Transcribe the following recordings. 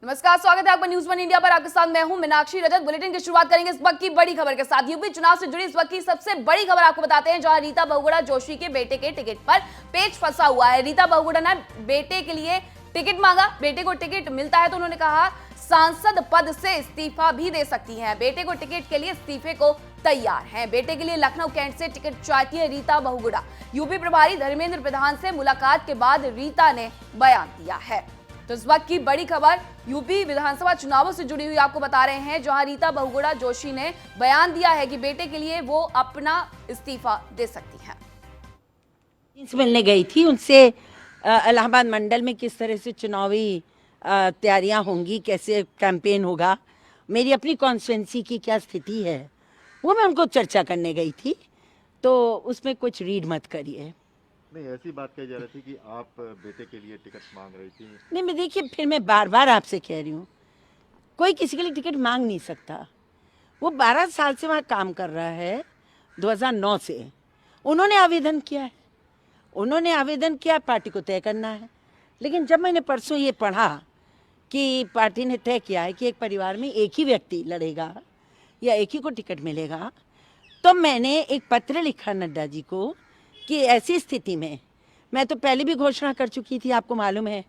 नमस्कार, स्वागत है आपका न्यूज़ वन इंडिया पर। आपके साथ मैं हूं मीनाक्षी रजत। बुलेटिन की शुरुआत करेंगे इस वक्त की बड़ी खबर के साथ। यूपी चुनाव से जुड़ी इस वक्त की सबसे बड़ी खबर आपको बताते हैं, जहां रीता बहुगुणा जोशी के बेटे के टिकट पर पेच फंसा हुआ है। रीता बहुगुणा ने बेटे के लिए टिकट मांगा। बेटे को टिकट मिलता है तो उन्होंने कहा सांसद पद से इस्तीफा भी दे सकती हैं। बेटे को टिकट के लिए इस्तीफे को तैयार हैं। बेटे के लिए लखनऊ कैंट से टिकट चाहती है रीता बहुगुणा। यूपी प्रभारी धर्मेंद्र प्रधान से मुलाकात के बाद रीता ने बयान दिया है। तो इस वक्त की बड़ी खबर यूपी विधानसभा चुनावों से जुड़ी हुई आपको बता रहे हैं, जहां रीता बहुगुणा जोशी ने बयान दिया है कि बेटे के लिए वो अपना इस्तीफा दे सकती हैं। मिलने गई थी उनसे इलाहाबाद मंडल में किस तरह से चुनावी तैयारियां होंगी, कैसे कैंपेन होगा, मेरी अपनी कॉन्स्टिट्यूंसी की क्या स्थिति है, वो मैं उनको चर्चा करने गई थी। तो उसमें कुछ रीड मत करिए। नहीं, ऐसी बात कही जा रही थी कि आप बेटे के लिए टिकट मांग रही थी। नहीं, मैं देखिए, फिर मैं बार बार आपसे कह रही हूँ, कोई किसी के लिए टिकट मांग नहीं सकता। वो 12 साल से वहाँ काम कर रहा है, 2009 से उन्होंने आवेदन किया है। उन्होंने आवेदन किया, पार्टी को तय करना है। लेकिन जब मैंने परसों ये पढ़ा कि पार्टी ने तय किया है कि एक परिवार में एक ही व्यक्ति लड़ेगा या एक ही को टिकट मिलेगा, तो मैंने एक पत्र लिखा नड्डा जी को कि ऐसी स्थिति में मैं तो पहले भी घोषणा कर चुकी थी, आपको मालूम है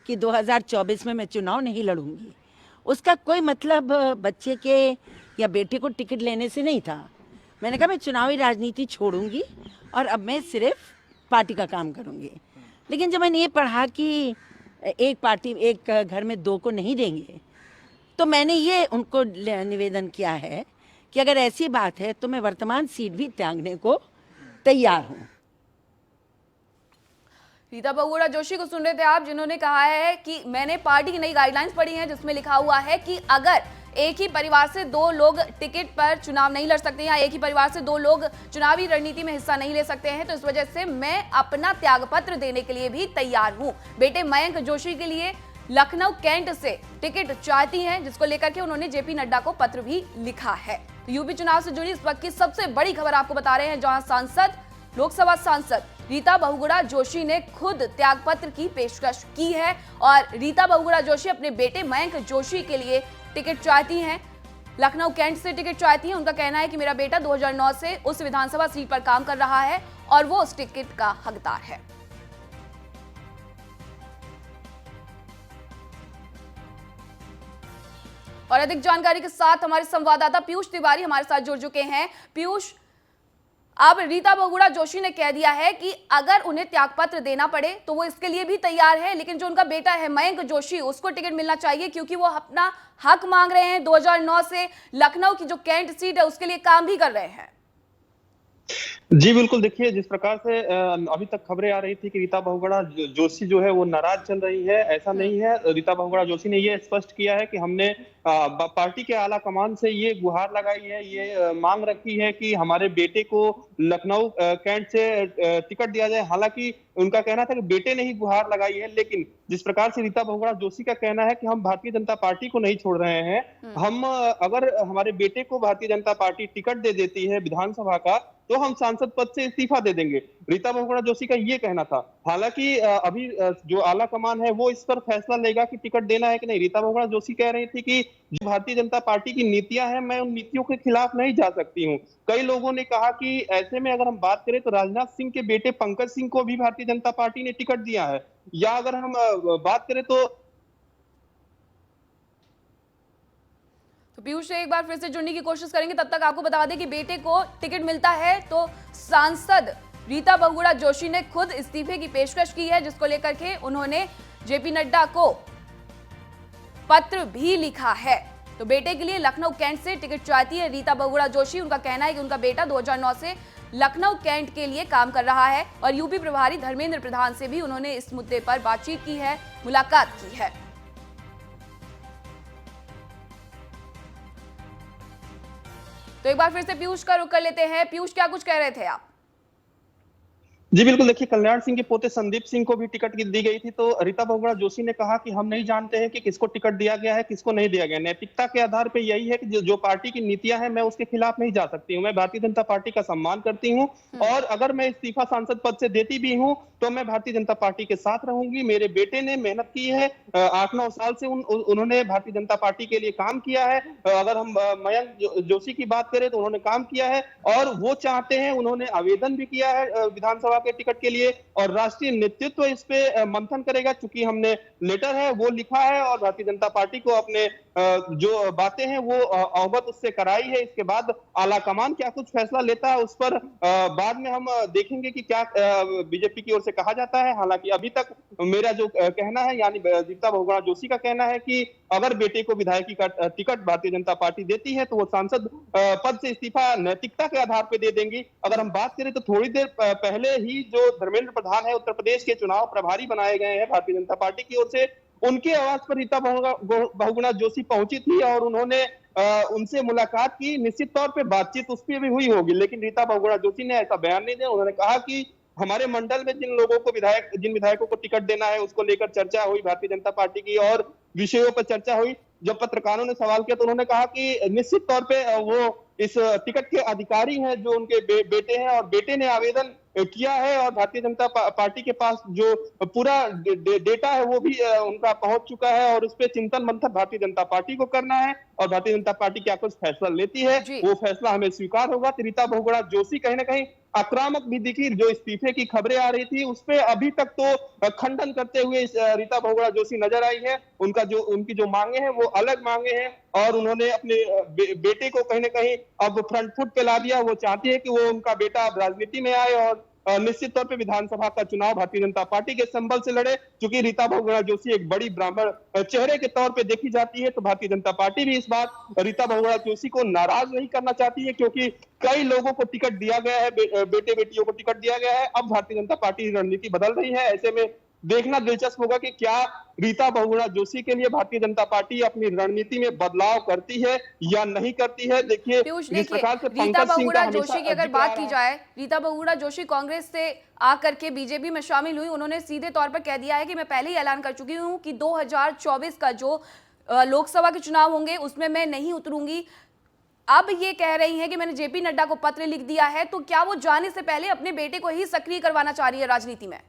कि 2024 में मैं चुनाव नहीं लड़ूंगी। उसका कोई मतलब बच्चे के या बेटे को टिकट लेने से नहीं था। मैंने कहा मैं चुनावी राजनीति छोड़ूंगी और अब मैं सिर्फ पार्टी का काम करूंगी। लेकिन जब मैंने ये पढ़ा कि एक पार्टी एक घर में दो को नहीं देंगे, तो मैंने ये उनको निवेदन किया है कि अगर ऐसी बात है तो मैं वर्तमान सीट भी त्यागने को तैयार हूँ। रीता बहुगुणा जोशी को सुन रहे थे आप, जिन्होंने कहा है कि मैंने पार्टी की नई गाइडलाइंस पढ़ी हैं, जिसमें लिखा हुआ है कि अगर एक ही परिवार से दो लोग टिकट पर चुनाव नहीं लड़ सकते या एक ही परिवार से दो लोग चुनावी रणनीति में हिस्सा नहीं ले सकते हैं, तो इस वजह से मैं अपना त्यागपत्र देने के लिए भी तैयार हूं। बेटे मयंक जोशी के लिए लखनऊ कैंट से टिकट चाहती हैं, जिसको लेकर के उन्होंने जेपी नड्डा को पत्र भी लिखा है। तो यूपी चुनाव से जुड़ी इस वक्त की सबसे बड़ी खबर आपको बता रहे हैं, जहां लोकसभा सांसद रीता बहुगुणा जोशी ने खुद त्यागपत्र की पेशकश की है और रीता बहुगुणा जोशी अपने बेटे मयंक जोशी के लिए टिकट चाहती हैं। लखनऊ कैंट से टिकट चाहती हैं। उनका कहना है कि मेरा बेटा 2009 से उस विधानसभा सीट पर काम कर रहा है और वो उस टिकट का हकदार है। और अधिक जानकारी के साथ हमारे संवाददाता पीयूष तिवारी हमारे साथ जुड़ चुके हैं। पीयूष, अब रीता बहुगुणा जोशी ने कह दिया है कि अगर उन्हें त्यागपत्र देना पड़े तो वो इसके लिए भी तैयार है, लेकिन जो उनका बेटा है मयंक जोशी, उसको टिकट मिलना चाहिए, क्योंकि वो अपना हक मांग रहे हैं। 2009 से लखनऊ की जो कैंट सीट है उसके लिए काम भी कर रहे हैं। जी बिल्कुल, देखिए जिस प्रकार से अभी तक खबरें आ रही थी कि रीता बहुगुणा जोशी जो है वो नाराज चल रही है, ऐसा नहीं है। रीता बहुगुणा जोशी ने ये स्पष्ट किया है कि हमने पार्टी के आला कमान से ये गुहार लगाई है, ये मांग रखी है कि हमारे बेटे को लखनऊ कैंट से टिकट दिया जाए। हालांकि उनका कहना था कि बेटे ने ही गुहार लगाई है, लेकिन जिस प्रकार से रीता बहुगुणा जोशी का कहना है कि हम भारतीय जनता पार्टी को नहीं छोड़ रहे हैं, हम अगर हमारे बेटे को भारतीय जनता पार्टी टिकट दे देती है विधानसभा का, तो हम सांसद पद से इस्तीफा दे देंगे। रीता बहुगुणा जोशी का ये कहना था। हालांकि अभी जो आला कमान है वो इस पर फैसला लेगा कि टिकट देना है कि नहीं। रीता बहुगुणा जोशी कह रही थी कि जो भारतीय जनता पार्टी की नीतियां हैं, मैं उन नीतियों के खिलाफ नहीं जा सकती हूँ। कई लोगों ने कहा कि ऐसे में अगर हम बात करें तो राजनाथ सिंह के बेटे पंकज सिंह को भी भारतीय जनता पार्टी ने टिकट दिया है, या अगर हम बात करें तो पीयूष से एक बार फिर से जुड़ने की कोशिश करेंगे। तब तक आपको बता दें कि बेटे को टिकट मिलता है तो सांसद रीता बहुगुणा जोशी ने खुद इस्तीफे की पेशकश की है, जिसको लेकर के उन्होंने जेपी नड्डा को पत्र भी लिखा है। तो बेटे के लिए लखनऊ कैंट से टिकट चाहती है रीता बहुगुणा जोशी। उनका कहना है कि उनका बेटा 2009 से लखनऊ कैंट के लिए काम कर रहा है और यूपी प्रभारी धर्मेंद्र प्रधान से भी उन्होंने इस मुद्दे पर बातचीत की है, मुलाकात की है। तो एक बार फिर से पीयूष का रुख कर लेते हैं। पीयूष, क्या कुछ कह रहे थे आप? जी बिल्कुल, देखिए कल्याण सिंह के पोते संदीप सिंह को भी टिकट दी गई थी, तो रीता बहुगुणा जोशी ने कहा कि हम नहीं जानते हैं कि किसको टिकट दिया गया है, किसको नहीं दिया गया। नैतिकता के आधार पे यही है कि जो पार्टी की नीतियां हैं, मैं उसके खिलाफ नहीं जा सकती हूँ। मैं भारतीय जनता पार्टी का सम्मान करती हूँ और अगर मैं इस्तीफा सांसद पद से देती भी हूँ, तो मैं भारतीय जनता पार्टी के साथ रहूंगी। मेरे बेटे ने मेहनत की है, 8-9 साल से उन्होंने भारतीय जनता पार्टी के लिए काम किया है। अगर हम मयंक जोशी की बात करें तो उन्होंने काम किया है और वो चाहते हैं, उन्होंने आवेदन भी किया है विधानसभा के टिकट के लिए और राष्ट्रीय नेतृत्व इस पे मंथन करेगा। चूंकि हमने लेटर है वो लिखा है और भारतीय जनता पार्टी को अपने जो बातें हैं वो अवगत उससे कराई है। इसके बाद आला कमान क्या कुछ फैसला लेता है उस पर बाद में हम देखेंगे कि क्या बीजेपी की ओर से कहा जाता है। हालांकि अभी तक मेरा जो कहना है, यानी रीता बहुगुणा जोशी का कहना है कि अगर बेटे को विधायकी का टिकट भारतीय जनता पार्टी देती है तो वो सांसद पद से इस्तीफा नैतिकता के आधार पर दे देंगी। अगर हम बात करें तो थोड़ी देर पहले ही जो धर्मेंद्र प्रधान है उत्तर प्रदेश के चुनाव प्रभारी बनाए गए हैं भारतीय जनता पार्टी की ओर से, उनके आवास पर रीता बहुगुणा जोशी पहुंची थी और उन्होंने उनसे मुलाकात की। निश्चित तौर पे बातचीत उस पर भी हुई होगी, लेकिन रीता बहुगुणा जोशी ने ऐसा बयान नहीं दिया। उन्होंने कहा कि हमारे मंडल में जिन विधायकों को टिकट देना है उसको लेकर चर्चा हुई भारतीय जनता पार्टी की और विषयों पर चर्चा हुई। जब पत्रकारों ने सवाल किया तो उन्होंने कहा कि निश्चित तौर पे वो इस टिकट के अधिकारी हैं जो उनके बेटे हैं और बेटे ने आवेदन किया है और भारतीय जनता पार्टी के पास जो पूरा डेटा है वो भी उनका पहुंच चुका है और उस पर चिंतन मंथन भारतीय जनता पार्टी को करना है और भारतीय जनता पार्टी क्या कुछ फैसला लेती है वो फैसला हमें स्वीकार होगा। तो रीता बहुगुणा जोशी कहीं ना कहीं आक्रामक भी दिखी। जो इस्तीफे की खबरें आ रही थी उस पे अभी तक तो खंडन करते हुए रीता बहुगुणा जोशी नजर आई है। उनकी जो मांगे हैं वो अलग मांगे हैं और उन्होंने अपने बेटे को कहीं ना कहीं अब फ्रंट फुट पे ला दिया। वो चाहती है कि वो उनका बेटा अब राजनीति में आए और निश्चित तौर पे विधानसभा का चुनाव भारतीय जनता पार्टी के संबल से लड़े। क्योंकि रीता बहुगुणा जोशी एक बड़ी ब्राह्मण चेहरे के तौर पे देखी जाती है, तो भारतीय जनता पार्टी भी इस बार रीता बहुगुणा जोशी को नाराज नहीं करना चाहती है, क्योंकि कई लोगों को टिकट दिया गया है, बेटे बेटियों को टिकट दिया गया है। अब भारतीय जनता पार्टी की रणनीति बदल रही है। ऐसे में देखना दिलचस्प होगा कि क्या रीता बहुगुणा जोशी के लिए भारतीय जनता पार्टी अपनी रणनीति में बदलाव करती है या नहीं करती है। देखिए पीयूष, जिस प्रकार से रीता पंकज सिंह का बहुगुणा जोशी की अगर जिक्र आ बात रहा की है। जाए, रीता बहुगुणा जोशी कांग्रेस से आकर के बीजेपी में शामिल हुई। उन्होंने सीधे तौर पर कह दिया है कि मैं पहले ही ऐलान कर चुकी हूं कि 2024 का जो लोकसभा के चुनाव होंगे उसमें मैं नहीं उतरूंगी। अब ये कह रही हैं कि मैंने जेपी नड्डा को पत्र लिख दिया है, तो क्या वो जाने से पहले अपने बेटे को ही सक्रिय करवाना चाह रही है राजनीति में?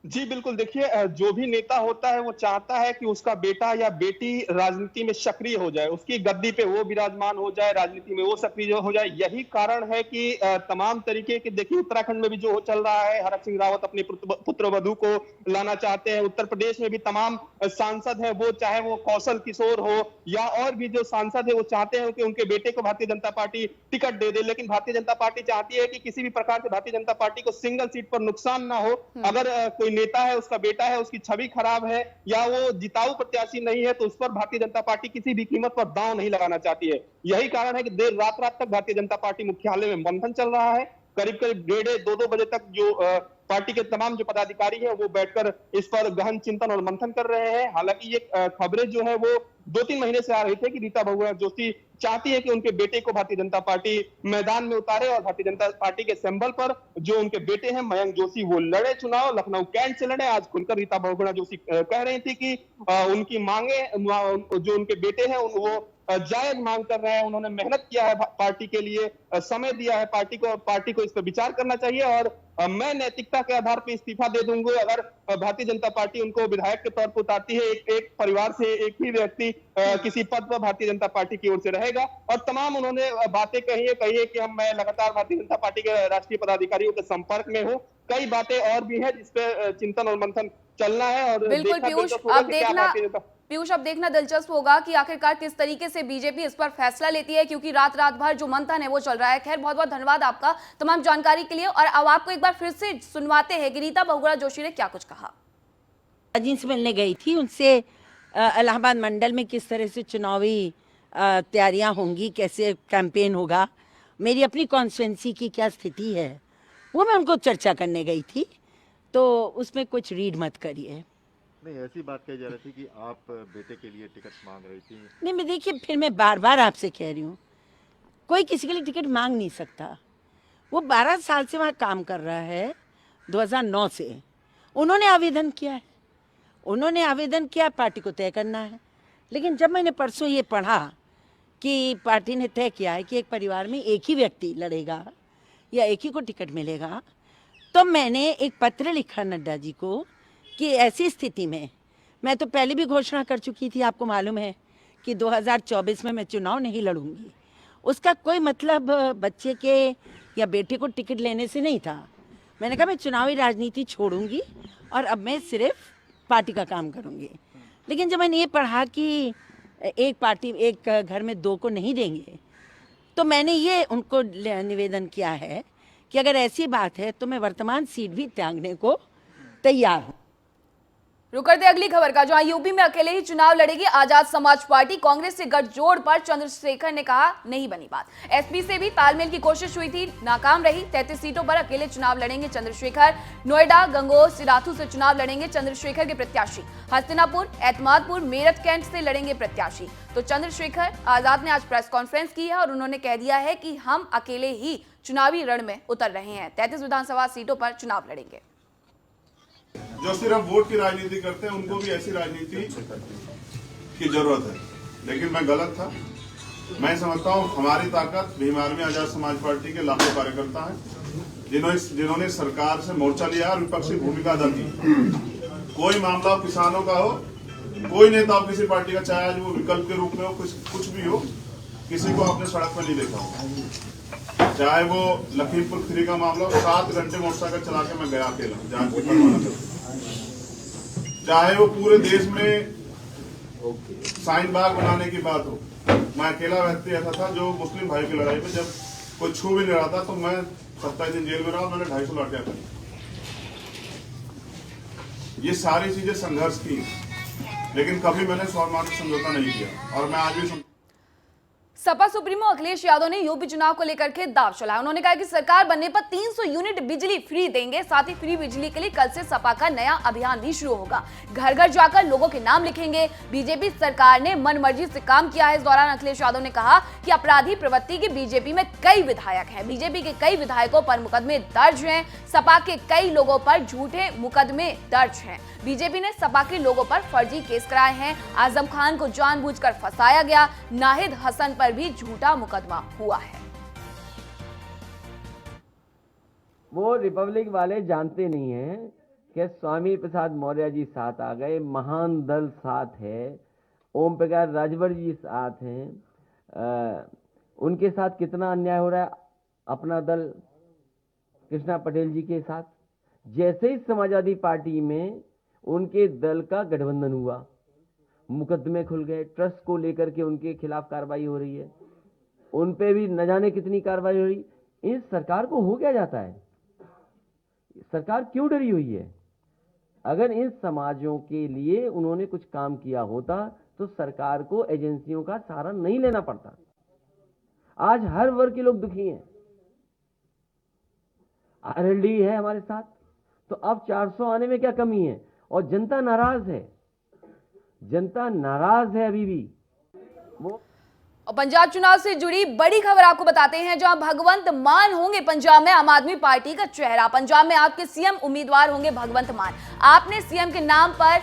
जी बिल्कुल, देखिए जो भी नेता होता है वो चाहता है कि उसका बेटा या बेटी राजनीति में सक्रिय हो जाए, उसकी गद्दी पे वो विराजमान हो जाए, राजनीति में वो सक्रिय हो जाए। यही कारण है कि तमाम तरीके के, देखिए उत्तराखंड में भी जो चल रहा है, हरक सिंह रावत अपने पुत्र वधू को लाना चाहते हैं। उत्तर प्रदेश में भी तमाम सांसद है, वो चाहे वो कौशल किशोर हो या और भी जो सांसद है, वो चाहते हैं कि उनके बेटे को भारतीय जनता पार्टी टिकट दे दे। लेकिन भारतीय जनता पार्टी चाहती है कि किसी भी प्रकार से भारतीय जनता पार्टी को सिंगल सीट पर नुकसान ना हो। अगर कोई नेता है, उसका बेटा है, उसकी छवि खराब है या वो जिताऊ प्रत्याशी नहीं है, तो उस पर भारतीय जनता पार्टी किसी भी कीमत पर दांव नहीं लगाना चाहती है। यही कारण है कि देर रात तक भारतीय जनता पार्टी मुख्यालय में मंथन चल रहा है। करीब करीब 1:30-2 बजे तक जो पार्टी के तमाम जो पदाधिकारी हैं वो बैठकर इस पर गहन चिंतन और मंथन कर रहे हैं। हालांकि ये खबरें जो है वो 2-3 महीने से आ रही थी कि रीता बहुगुणा जोशी चाहती है कि उनके बेटे को भारतीय जनता पार्टी मैदान में उतारे और भारतीय जनता पार्टी के सिंबल पर जो उनके बेटे हैं मयंक जोशी वो लड़े चुनाव, लखनऊ कैंट से लड़े। आज खुलकर रीता बहुगुणा जोशी कह रही थी कि उनकी मांगे, जो उनके बेटे हैं वो जायज मांग कर रहे हैं। उन्होंने मेहनत किया है पार्टी के लिए, समय दिया है पार्टी को इस पर विचार करना चाहिए और मैं नैतिकता के आधार पर इस्तीफा दे दूंगी अगर भारतीय जनता पार्टी उनको विधायक के तौर पर उतारती है। एक परिवार से एक ही व्यक्ति किसी पद पर भारतीय जनता पार्टी की ओर से रहेगा। और तमाम उन्होंने बातें कही है कि मैं लगातार भारतीय जनता पार्टी के राष्ट्रीय पदाधिकारियों के संपर्क में हूँ। कई बातें और भी है जिसपे चिंतन और मंथन चलना है और बिल्कुल पीयूष, अब देखना दिलचस्प होगा कि आखिरकार किस तरीके से बीजेपी इस पर फैसला लेती है, क्योंकि रात भर जो मंथन है वो चल रहा है। खैर, बहुत बहुत धन्यवाद आपका तमाम जानकारी के लिए। और अब आपको एक बार फिर से सुनवाते हैं कि रीता बहुगुणा जोशी ने क्या कुछ कहा। जिनसे मिलने गई थी उनसे इलाहाबाद मंडल में किस तरह से चुनावी तैयारियां होंगी, कैसे कैंपेन होगा, मेरी अपनी कॉन्स्टिट्यूंसी की क्या स्थिति है, वो मैं उनको चर्चा करने गई थी। तो उसमें कुछ रीड मत करिए। नहीं, ऐसी बात कही जा रही थी कि आप बेटे के लिए टिकट मांग रही थी। नहीं, मैं देखिए फिर मैं बार बार आपसे कह रही हूँ, कोई किसी के लिए टिकट मांग नहीं सकता। वो 12 साल से वहाँ काम कर रहा है, 2009 से। उन्होंने आवेदन किया है, उन्होंने आवेदन किया, पार्टी को तय करना है। लेकिन जब मैंने परसों ये पढ़ा कि पार्टी ने तय किया है कि एक परिवार में एक ही व्यक्ति लड़ेगा या एक ही को टिकट मिलेगा, तो मैंने एक पत्र लिखा नड्डा जी को कि ऐसी स्थिति में, मैं तो पहले भी घोषणा कर चुकी थी, आपको मालूम है कि 2024 में मैं चुनाव नहीं लड़ूंगी। उसका कोई मतलब बच्चे के या बेटे को टिकट लेने से नहीं था। मैंने कहा मैं चुनावी राजनीति छोड़ूंगी और अब मैं सिर्फ पार्टी का काम करूंगी। लेकिन जब मैंने ये पढ़ा कि एक पार्टी एक घर में दो को नहीं देंगे, तो मैंने ये उनको निवेदन किया है कि अगर ऐसी बात है तो मैं वर्तमान सीट भी त्यागने को तैयार हूँ। रुक करते अगली खबर का, जहां यूपी में अकेले ही चुनाव लड़ेगी आजाद समाज पार्टी। कांग्रेस से गठजोड़ पर चंद्रशेखर ने कहा नहीं बनी बात। एसपी से भी तालमेल की कोशिश हुई थी, नाकाम रही। 33 सीटों पर अकेले चुनाव लड़ेंगे चंद्रशेखर। नोएडा, गंगोह, सिराथू से चुनाव लड़ेंगे चंद्रशेखर के प्रत्याशी। हस्तिनापुर, एतमादपुर, मेरठ कैंट से लड़ेंगे प्रत्याशी। तो चंद्रशेखर आजाद ने आज प्रेस कॉन्फ्रेंस की है और उन्होंने कह दिया है कि हम अकेले ही चुनावी रण में उतर रहे हैं। 33 विधानसभा सीटों पर चुनाव लड़ेंगे। जो सिर्फ वोट की राजनीति करते हैं उनको भी ऐसी राजनीति की जरूरत है, लेकिन मैं गलत था। मैं समझता हूँ हमारी ताकत भीम आर्मी आजाद समाज पार्टी के लाखों कार्यकर्ता हैं जिन्होंने सरकार से मोर्चा लिया और विपक्षी भूमिका अदा की। कोई मामला किसानों का हो, कोई नेता हो किसी पार्टी का, चाहे आज वो विकल्प के रूप में हो, कुछ भी हो, किसी को आपने सड़क पर नहीं देखा। चाहे वो लखीमपुर खीरी का मामला हो, 7 घंटे मोटरसाइकिल चला के मैं गया अकेला जांच की परवाना। चाहे वो पूरे देश में साइन बाग बनाने की बात हो, मैं अकेला व्यक्ति ऐसा था जो मुस्लिम भाई की लड़ाई में जब कोई छू भी नहीं रहा था तो मैं 27 दिन जेल में रहा, मैंने 250 लाठियां करी। ये सारी चीजें संघर्ष की, लेकिन कभी मैंने स्वाभिमान समझौता नहीं किया और मैं आज भी सपा सुप्रीमो अखिलेश यादव ने यूपी चुनाव को लेकर के दाव चलाया। उन्होंने कहा कि सरकार बनने पर 300 यूनिट बिजली फ्री देंगे। साथ ही फ्री बिजली के लिए कल से सपा का नया अभियान भी शुरू होगा। घर घर जाकर लोगों के नाम लिखेंगे। बीजेपी सरकार ने मनमर्जी से काम किया है। इस दौरान अखिलेश यादव ने कहा कि अपराधी प्रवृत्ति के बीजेपी में कई विधायक हैं। बीजेपी के कई विधायकों पर मुकदमे दर्ज हैं। सपा के कई लोगों पर झूठे मुकदमे दर्ज हैं। बीजेपी ने सपा के लोगों पर फर्जी केस कराए हैं। आजम खान को जानबूझकर फंसाया गया। नाहिद हसन पर भी झूठा मुकदमा हुआ है। वो रिपब्लिक वाले जानते नहीं हैं कि स्वामी प्रसाद मौर्य जी साथ आ गए, महान दल साथ है, ओम प्रकाश राजभर जी साथ हैं। उनके साथ कितना अन्याय हो रहा है अपना दल कृष्णा पटेल जी के साथ। जैसे ही समाजवादी पार्टी में उनके दल का गठबंधन हुआ, मुकदमे खुल गए, ट्रस्ट को लेकर के उनके खिलाफ कार्रवाई हो रही है, उन पे भी न जाने कितनी कार्रवाई हो रही। इस सरकार को हो क्या जाता है? सरकार क्यों डरी हुई है? अगर इन समाजों के लिए उन्होंने कुछ काम किया होता तो सरकार को एजेंसियों का सहारा नहीं लेना पड़ता। आज हर वर्ग के लोग दुखी हैं। आरएलडी है हमारे साथ, तो अब 400 आने में क्या कमी है? और जनता नाराज है, जनता नाराज है अभी भी। वो और पंजाब चुनाव से जुड़ी बड़ी खबर आपको बताते हैं, जहां भगवंत मान होंगे पंजाब में आम आदमी पार्टी का चेहरा। पंजाब में आपके सीएम उम्मीदवार होंगे भगवंत मान। आपने सीएम के नाम पर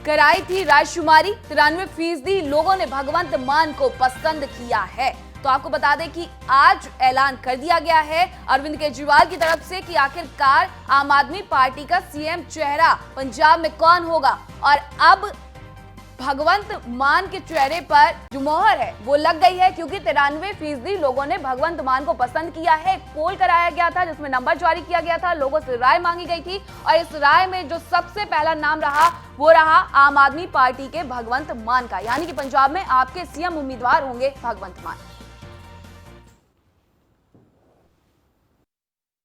कराई थी रायशुमारी। 93% लोगों ने भगवंत मान को पसंद किया है। तो आपको बता दें कि आज ऐलान कर दिया गया है अरविंद केजरीवाल की तरफ से कि आखिरकार आम आदमी पार्टी का सीएम चेहरा पंजाब में कौन होगा। और अब भगवंत मान के चेहरे पर जो मोहर है वो लग गई है, क्योंकि 93% लोगों ने भगवंत मान को पसंद किया है। पोल कराया गया था जिसमें नंबर जारी किया गया था, लोगों से राय मांगी गई थी और इस राय में जो सबसे पहला नाम रहा वो रहा आम आदमी पार्टी के भगवंत मान का। यानी कि पंजाब में आपके सीएम उम्मीदवार होंगे भगवंत मान।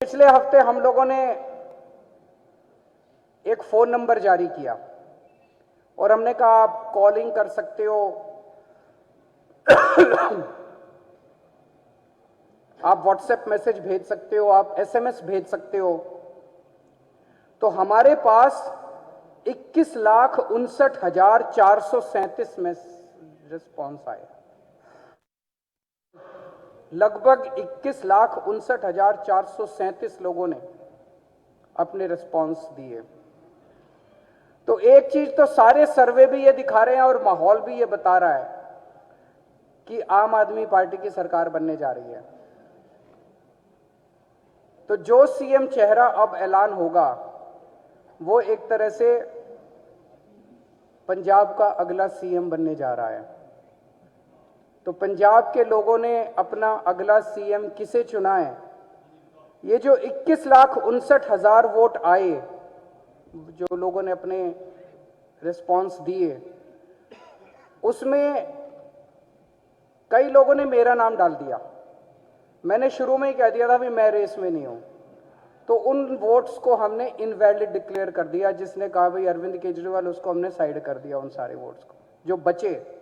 पिछले हफ्ते हम लोगों ने एक फोन नंबर जारी किया और हमने कहा आप कॉलिंग कर सकते हो, आप व्हाट्सएप मैसेज भेज सकते हो, आप एसएमएस भेज सकते हो। तो हमारे पास 21,59,437 में रिस्पॉन्स आए। लगभग 21,59,437 लोगों ने अपने रिस्पॉन्स दिए। तो एक चीज तो सारे सर्वे भी ये दिखा रहे हैं और माहौल भी ये बता रहा है कि आम आदमी पार्टी की सरकार बनने जा रही है। तो जो सीएम चेहरा अब ऐलान होगा वो एक तरह से पंजाब का अगला सीएम बनने जा रहा है। तो पंजाब के लोगों ने अपना अगला सीएम किसे चुना है? ये जो 21,59,000 वोट आए, जो लोगों ने अपने रिस्पॉन्स दिए, उसमें कई लोगों ने मेरा नाम डाल दिया। मैंने शुरू में ही कह दिया था भी मैं रेस में नहीं हूं। तो उन वोट्स को हमने इनवैलिड डिक्लेयर कर दिया। जिसने कहा भाई अरविंद केजरीवाल, उसको हमने साइड कर दिया। उन सारे वोट्स को जो बचे,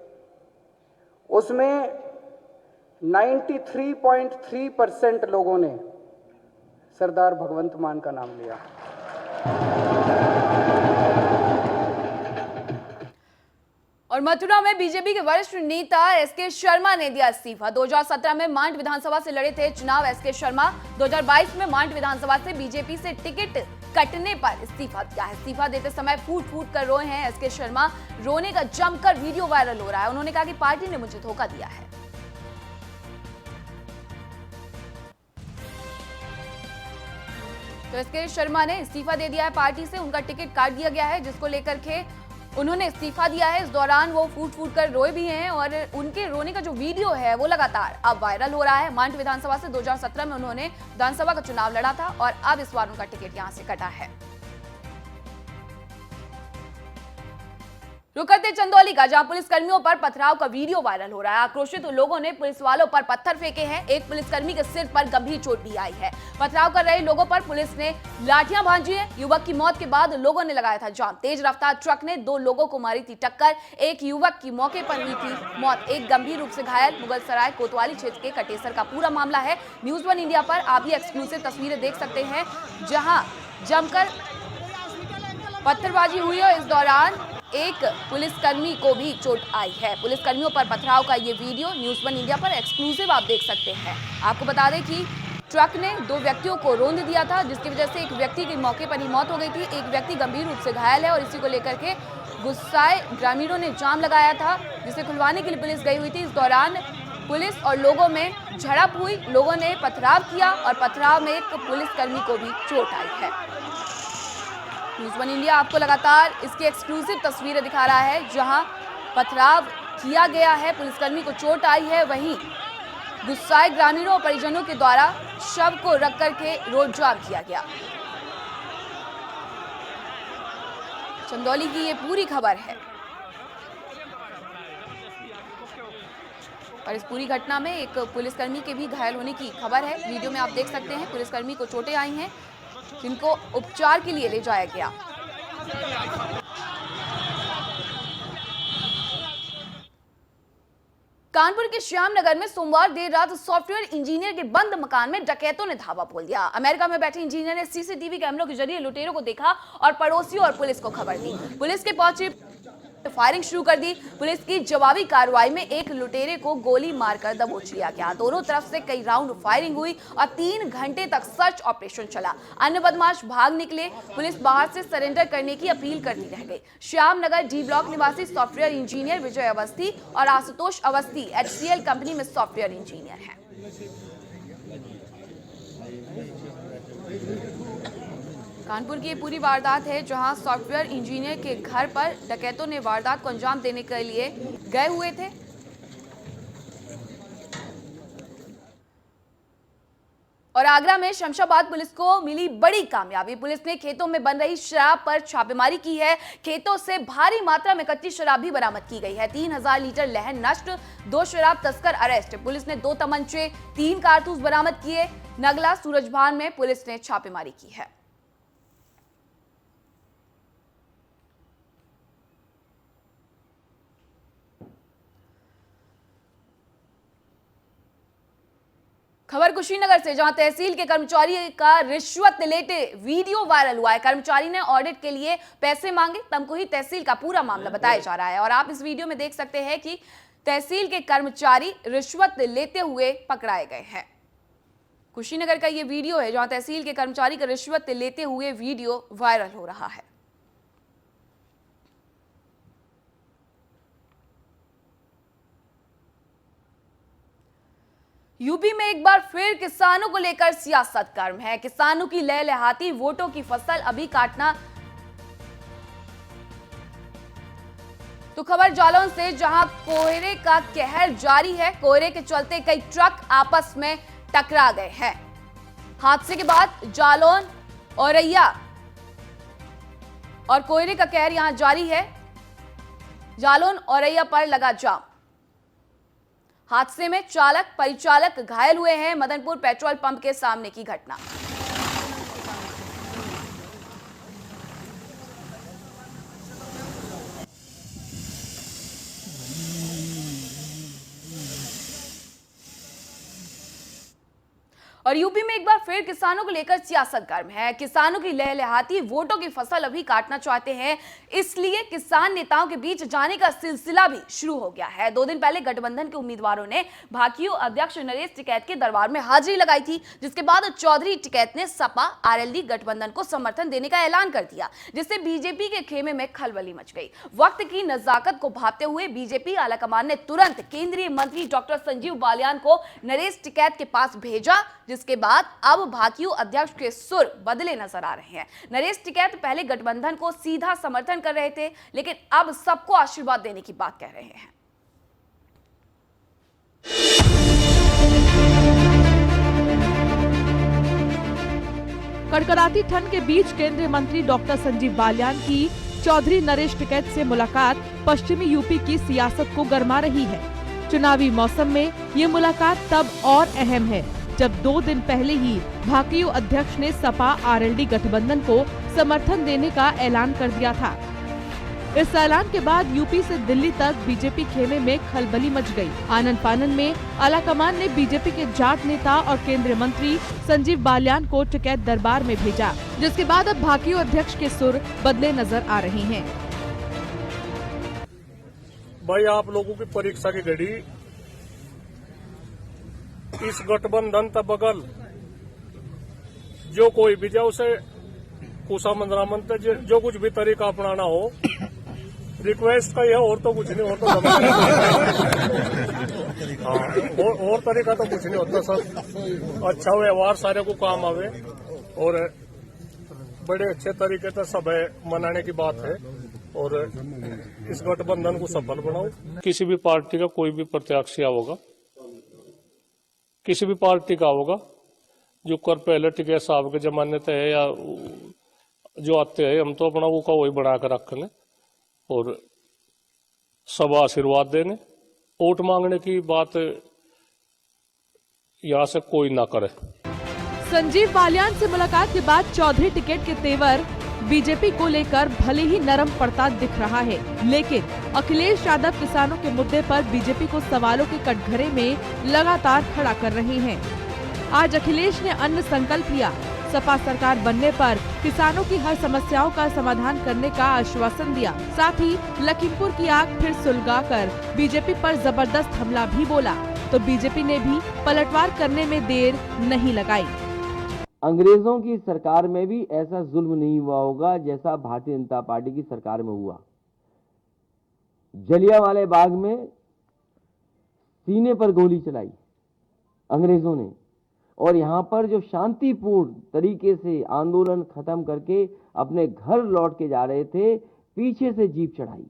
उसमें 93.3% लोगों ने सरदार भगवंत मान का नाम लिया। और मथुरा में बीजेपी के वरिष्ठ नेता एसके शर्मा ने दिया इस्तीफा। 2017 में मांड विधानसभा से लड़े थे चुनाव एसके शर्मा। 2022 में मांड विधानसभा से बीजेपी से टिकट कटने पर इस्तीफा दिया है। इस्तीफा देते समय फूट फूट कर रोए हैं एसके शर्मा। रोने का जमकर वीडियो वायरल हो रहा है। उन्होंने कहा कि पार्टी ने मुझे धोखा दिया है। तो एसके शर्मा ने इस्तीफा दे दिया है पार्टी से। उनका टिकट काट दिया गया है, जिसको लेकर के उन्होंने इस्तीफा दिया है। इस दौरान वो फूट फूट कर रोए भी हैं और उनके रोने का जो वीडियो है वो लगातार अब वायरल हो रहा है। मांड विधानसभा से 2017 में उन्होंने विधानसभा का चुनाव लड़ा था और अब इस बार उनका टिकट यहां से कटा है। रुक करते चंदौली का, जहां पुलिस कर्मियों पर पथराव का वीडियो वायरल हो रहा है। आक्रोशित लोगों ने पुलिस वालों पर पत्थर फेंके हैं। एक पुलिसकर्मी के सिर पर गंभीर चोट भी आई है। पथराव कर रहे लोगों पर पुलिस ने लाठियां भांजी है। युवक की मौत के बाद लोगों ने लगाया था जाम। तेज रफ्तार ट्रक ने 2 लोगों को मारी थी टक्कर। एक युवक की मौके पर हुई थी मौत, एक गंभीर रूप से घायल। मुगलसराय कोतवाली क्षेत्र के कटेसर का पूरा मामला है। न्यूज़ 1 इंडिया पर आप ये एक्सक्लूसिव तस्वीरें देख सकते हैं, जहां जमकर पत्थरबाजी हुई और इस दौरान एक पुलिसकर्मी को भी चोट आई है। पुलिसकर्मियों पर पथराव का ये वीडियो न्यूज़ 1 इंडिया पर एक्सक्लूसिव आप देख सकते हैं। आपको बता दें कि ट्रक ने 2 व्यक्तियों को रौंद दिया था, जिसकी वजह से एक व्यक्ति की मौके पर ही मौत हो गई थी। एक व्यक्ति गंभीर रूप से घायल है और इसी को लेकर के गुस्साए ग्रामीणों ने जाम लगाया था, जिसे खुलवाने के लिए पुलिस गई हुई थी। इस दौरान पुलिस और लोगों में झड़प हुई। लोगों ने पथराव किया और पथराव में एक पुलिसकर्मी को भी चोट आई है। न्यूज़ 1 इंडिया आपको लगातार इसकी एक्सक्लूसिव तस्वीरें दिखा रहा है, जहां पथराव किया गया है, पुलिसकर्मी को चोट आई है। वहीं गुस्साए ग्रामीणों और परिजनों के द्वारा शव को रख करके रोड जाम किया गया। चंदौली की ये पूरी खबर है और इस पूरी घटना में एक पुलिसकर्मी के भी घायल होने की खबर है। वीडियो में आप देख सकते हैं पुलिसकर्मी को चोटें आई हैं, जिनको उपचार के लिए ले जाया गया। कानपुर के श्यामनगर में सोमवार देर रात सॉफ्टवेयर इंजीनियर के बंद मकान में डकैतों ने धावा बोल दिया। अमेरिका में बैठे इंजीनियर ने सीसीटीवी कैमरों के जरिए लुटेरों को देखा और पड़ोसियों और पुलिस को खबर दी। पुलिस के पहुंचे फायरिंग शुरू कर दी। पुलिस की जवाबी कार्रवाई में एक लुटेरे को गोली मारकर दबोच लिया गया। दोनों तरफ से कई राउंड फायरिंग हुई और 3 घंटे तक सर्च ऑपरेशन चला। अन्य बदमाश भाग निकले। पुलिस बाहर से सरेंडर करने की अपील करती रह गई। श्यामनगर डी ब्लॉक निवासी सॉफ्टवेयर इंजीनियर विजय अवस्थी और आशुतोष अवस्थी HCL कंपनी में सॉफ्टवेयर इंजीनियर हैं। कानपुर की ये पूरी वारदात है, जहां सॉफ्टवेयर इंजीनियर के घर पर डकैतों ने वारदात को अंजाम देने के लिए गए हुए थे। और आगरा में शमशाबाद पुलिस को मिली बड़ी कामयाबी। पुलिस ने खेतों में बन रही शराब पर छापेमारी की है। खेतों से भारी मात्रा में कच्ची शराब भी बरामद की गई है। 3000 लीटर लहन नष्ट, 2 शराब तस्कर अरेस्ट। पुलिस ने 2 तमंचे, 3 कारतूस बरामद किए। नगला सूरजभान में पुलिस ने छापेमारी की है। खबर कुशीनगर से, जहां तहसील के कर्मचारी का रिश्वत लेते वीडियो वायरल हुआ है। कर्मचारी ने ऑडिट के लिए पैसे मांगे, तमकुही तहसील का पूरा मामला बताया जा रहा है। और आप इस वीडियो में देख सकते हैं कि तहसील के कर्मचारी रिश्वत लेते हुए पकड़ाए गए हैं। कुशीनगर का यह वीडियो है जहां तहसील के कर्मचारी का रिश्वत लेते हुए वीडियो वायरल हो रहा है। यूपी में एक बार फिर किसानों को लेकर सियासत गर्म है। किसानों की लहलहाती वोटों की फसल अभी काटना। तो खबर जालौन से, जहां कोहरे का कहर जारी है। कोहरे के चलते कई ट्रक आपस में टकरा गए हैं। हादसे के बाद जालौन औरैया और कोहरे का कहर यहां जारी है। जालौन औरैया पर लगा जाम। हादसे में चालक परिचालक घायल हुए हैं। मदनपुर पेट्रोल पंप के सामने की घटना। और यूपी में एक बार फिर किसानों को लेकर सियासत गर्म है। किसानों की लहलहाती वोटों की फसल अभी काटना चाहते हैं, इसलिए किसान नेताओं के बीच जाने का सिलसिला भी शुरू हो गया है। 2 दिन पहले गठबंधन के उम्मीदवारों ने भाकियू अध्यक्ष नरेश टिकैत के दरबार में हाजिरी लगाई थी, जिसके बाद चौधरी टिकैत ने सपा आरएलडी गठबंधन को समर्थन देने का ऐलान कर दिया, जिससे बीजेपी के खेमे में खलबली मच गई। वक्त की नजाकत को भांपते हुए बीजेपी आलाकमान ने तुरंत केंद्रीय मंत्री डॉक्टर संजीव बालियान को नरेश टिकैत के पास भेजा, जिसके बाद अब भाकियू अध्यक्ष के सुर बदले नजर आ रहे हैं। नरेश टिकैत पहले गठबंधन को सीधा समर्थन कर रहे थे, लेकिन अब सबको आशीर्वाद देने की बात कह रहे हैं। कड़कड़ाती ठंड के बीच केंद्रीय मंत्री डॉक्टर संजीव बालियान की चौधरी नरेश टिकैत से मुलाकात पश्चिमी यूपी की सियासत को गरमा रही है। चुनावी मौसम में ये मुलाकात तब और अहम है जब 2 दिन पहले ही भाकियू अध्यक्ष ने सपा आरएलडी गठबंधन को समर्थन देने का ऐलान कर दिया था। इस ऐलान के बाद यूपी से दिल्ली तक बीजेपी खेमे में खलबली मच गई। आनन फानन में आलाकमान ने बीजेपी के जाट नेता और केंद्रीय मंत्री संजीव बालियान को टिकैत दरबार में भेजा, जिसके बाद अब भाकियू अध्यक्ष के सुर बदले नजर आ रहे हैं। भाई, आप लोगों की परीक्षा की घड़ी इस गठबंधन का बगल जो कोई भी जाए उसे कुशा मंदरामन जो कुछ भी तरीका अपनाना हो, रिक्वेस्ट का यह और तो कुछ नहीं होता। और तरीका तो कुछ नहीं होता सर। अच्छा व्यवहार सारे को काम आवे और बड़े अच्छे तरीके से सब मनाने की बात है और इस गठबंधन को सफल बनाओ। किसी भी पार्टी का कोई भी प्रत्याशी होगा, किसी भी पार्टी का होगा, जो कर पहले टिकैत साहब के जमाने तय है या जो आते हैं, हम तो अपना वो का वही बना कर रखने और सब आशीर्वाद देने। वोट मांगने की बात यहाँ से कोई ना करे। संजीव बालियान से मुलाकात के बाद चौधरी टिकैत के तेवर बीजेपी को लेकर भले ही नरम पड़ता दिख रहा है, लेकिन अखिलेश यादव किसानों के मुद्दे पर बीजेपी को सवालों के कटघरे में लगातार खड़ा कर रहे हैं। आज अखिलेश ने अन्न संकल्प लिया। सपा सरकार बनने पर किसानों की हर समस्याओं का समाधान करने का आश्वासन दिया। साथ ही लखीमपुर की आग फिर सुलगाकर बीजेपी पर जबरदस्त हमला भी बोला, तो बीजेपी ने भी पलटवार करने में देर नहीं लगाई। अंग्रेजों की सरकार में भी ऐसा जुल्म नहीं हुआ होगा जैसा भारतीय जनता पार्टी की सरकार में हुआ। जलियांवाले बाग में सीने पर गोली चलाई अंग्रेजों ने, और यहाँ पर जो शांतिपूर्ण तरीके से आंदोलन खत्म करके अपने घर लौट के जा रहे थे, पीछे से जीप चढ़ाई।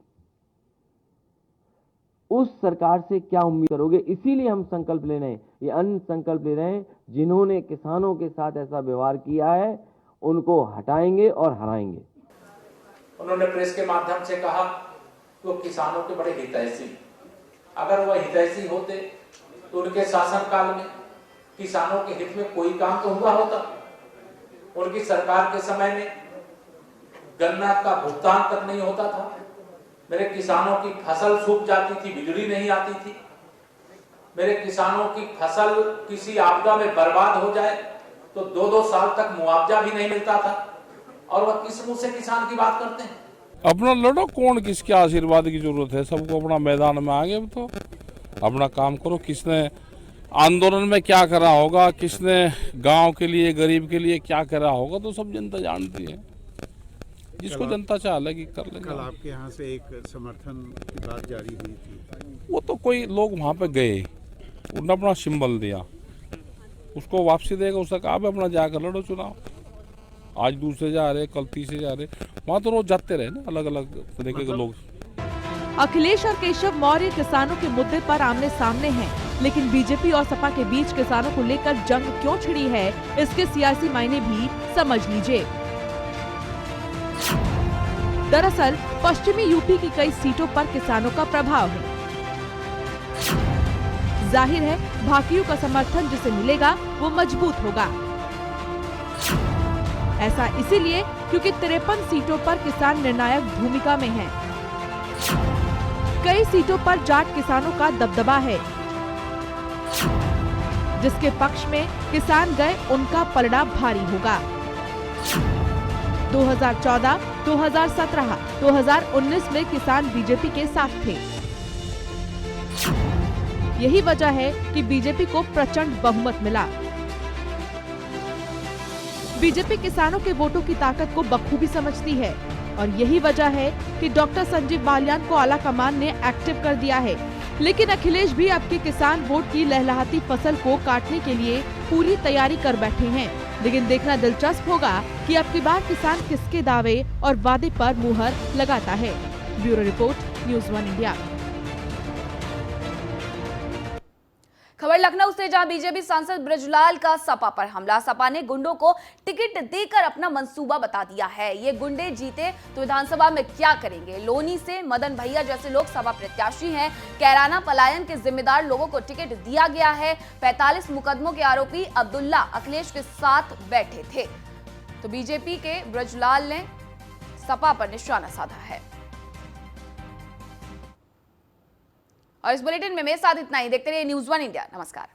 उस सरकार से क्या उम्मीद करोगे? इसीलिए हम संकल्प ले रहे हैं, ये अन्न संकल्प ले रहे हैं। जिन्होंने किसानों के साथ ऐसा व्यवहार किया है उनको हटाएंगे और हराएंगे। उन्होंने प्रेस के माध्यम से कहा कि वो किसानों के बड़े हितैषी, अगर वह हितैषी होते तो उनके शासनकाल में किसानों के हित में कोई काम तो हुआ होता। उनकी सरकार के समय में गन्ना का भुगतान तक नहीं होता था, मेरे किसानों की फसल सूख जाती थी, बिजली नहीं आती थी। मेरे किसानों की फसल किसी आपदा में बर्बाद हो जाए तो 2-2 साल तक मुआवजा भी नहीं मिलता था, और वह किस मुंह से किसान की बात करते हैं? अपना लड़ो, कौन किसके आशीर्वाद की जरूरत है, सबको अपना मैदान में आगे तो अपना काम करो। किसने आंदोलन में क्या करा होगा, किसने गांव के लिए गरीब के लिए क्या करा होगा, तो सब जनता जानती है। जिसको जनता चाह लेगी कर लेगा। कल आपके यहाँ से एक समर्थन की बात जारी हुई थी, वो तो कोई लोग वहाँ पे गए, उन्होंने अपना सिंबल दिया, उसको वापसी देगा, उसका काम है अपना जाकर लड़ो चुनाव। आज दूसरे जा रहे, कल तीसरे जा रहे, वहाँ तो रोज जाते रहे ना अलग अलग तरीके के लोग। अखिलेश और केशव मौर्य किसानों के मुद्दे पर आमने सामने हैं, लेकिन बीजेपी और सपा के बीच किसानों को लेकर जंग क्यों छिड़ी है, इसके सियासी मायने भी समझ लीजिए। दरअसल पश्चिमी यूपी की कई सीटों पर किसानों का प्रभाव है। जाहिर है भाकियों का समर्थन जिसे मिलेगा वो मजबूत होगा। ऐसा इसीलिए क्योंकि 53 सीटों पर किसान निर्णायक भूमिका में हैं। कई सीटों पर जाट किसानों का दबदबा है। जिसके पक्ष में किसान गए उनका पलड़ा भारी होगा। 2014, 2017, 2019 में किसान बीजेपी के साथ थे। यही वजह है कि बीजेपी को प्रचंड बहुमत मिला। बीजेपी किसानों के वोटों की ताकत को बखूबी समझती है और यही वजह है कि डॉक्टर संजीव बालियान को आलाकमान ने एक्टिव कर दिया है। लेकिन अखिलेश भी अब के किसान वोट की लहलहाती फसल को काटने के लिए पूरी तैयारी कर बैठे हैं। लेकिन देखना दिलचस्प होगा कि अब की बार किसान किसके दावे और वादे पर मुहर लगाता है। Bureau report, news 1 India. खबर लखनऊ से, जहां बीजेपी सांसद ब्रजलाल का सपा पर हमला। सपा ने गुंडों को टिकट देकर अपना मंसूबा बता दिया है। ये गुंडे जीते तो विधानसभा में क्या करेंगे। लोनी से मदन भैया जैसे लोग सपा प्रत्याशी हैं। कैराना पलायन के जिम्मेदार लोगों को टिकट दिया गया है। 45 मुकदमों के आरोपी अब्दुल्ला अखिलेश के साथ बैठे थे। तो बीजेपी के ब्रजलाल ने सपा पर निशाना साधा है। और इस बुलेटिन में मेरे साथ इतना ही। देखते रहिए न्यूज़ 1 इंडिया। नमस्कार।